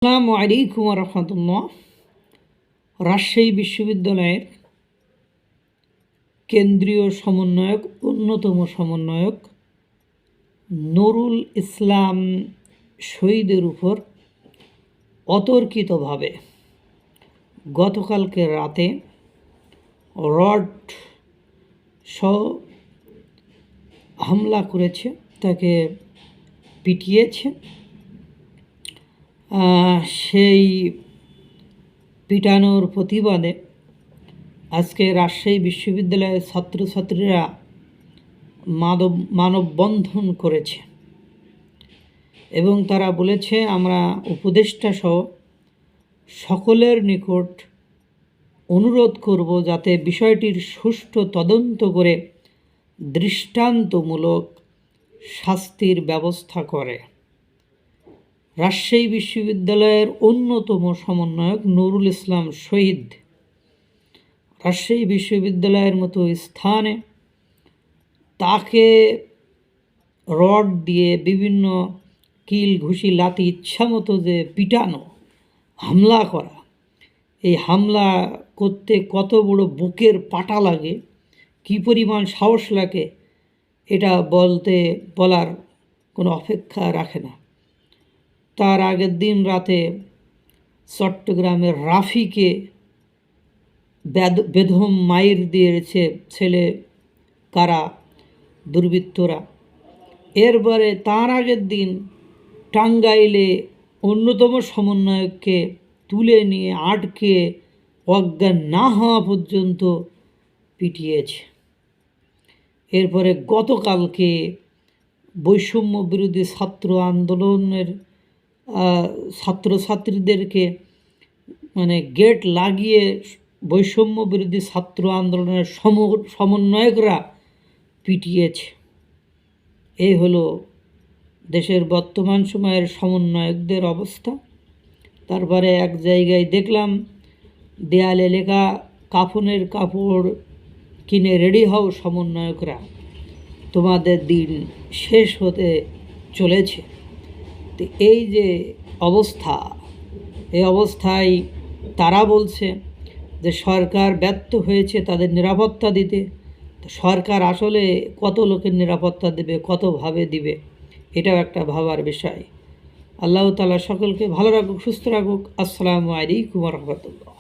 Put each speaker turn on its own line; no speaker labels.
আসসালামু আলাইকুম রহমতুল্লাহ। রাজশাহী বিশ্ববিদ্যালয়ের কেন্দ্রীয় সমন্বয়ক, অন্যতম সমন্বয়ক নুরুল ইসলাম শহীদের উপর অতর্কিতভাবে গতকালকে রাতে রড সহ হামলা করেছে, তাকে পিটিয়েছে। সেই পিটানোর প্রতিবাদে আজকে রাজশাহী বিশ্ববিদ্যালয়ের ছাত্রছাত্রীরা মানববন্ধন করেছে এবং তারা বলেছে, আমরা উপদেষ্টা সহ সকলের নিকট অনুরোধ করব যাতে বিষয়টির সুষ্ঠু তদন্ত করে দৃষ্টান্তমূলক শাস্তির ব্যবস্থা করে। রাজশাহী বিশ্ববিদ্যালয়ের অন্যতম সমন্বয়ক নুরুল ইসলাম শহীদ রাজশাহী বিশ্ববিদ্যালয়ের মতো স্থানে তাকে রড দিয়ে বিভিন্ন কিল ঘুষি লাথি ইচ্ছামতো যে পিটানো, হামলা করা, এই হামলা করতে কত বড় বুকের পাটা লাগে, কী পরিমাণ সাহস লাগে, এটা বলার কোনো অপেক্ষা রাখে না। তার আগের দিন রাতে চট্টগ্রামের রাফিকে বেদম মাইর দিয়েছে ছেলে কারা দুর্বৃত্তরা। এরপরে তার আগের দিন টাঙ্গাইলে অন্যতম সমন্বয়ককে তুলে নিয়ে আটকে অজ্ঞান না হওয়া পর্যন্ত পিটিয়েছে। এরপরে গতকালকে বৈষম্য বিরোধী ছাত্র আন্দোলনের ছাত্রছাত্রীদেরকে গেট লাগিয়ে বৈষম্য বিরোধী ছাত্র আন্দোলনের সমন্বয়করা পিটিয়েছে। এই হলো দেশের বর্তমান সময়ের সমন্বয়কদের অবস্থা। তারপরে এক জায়গায় দেখলাম দেয়ালে লেখা, কাফনের কাপড় কিনে রেডি হও সমন্বয়করা, তোমাদের দিন শেষ হতে চলেছে। তো এই যে অবস্থা, এই অবস্থায় তারা বলছে যে সরকার ব্যর্থ হয়েছে তাদের নিরাপত্তা দিতে। তো সরকার আসলে কত লোকের নিরাপত্তা দেবে, কতভাবে দিবে, এটাও একটা ভাবার বিষয়। আল্লাহ তাআলা সকলকে ভালো রাখুক, সুস্থ রাখুক। আসসালামু আলাইকুম রহমতুল্লাহ।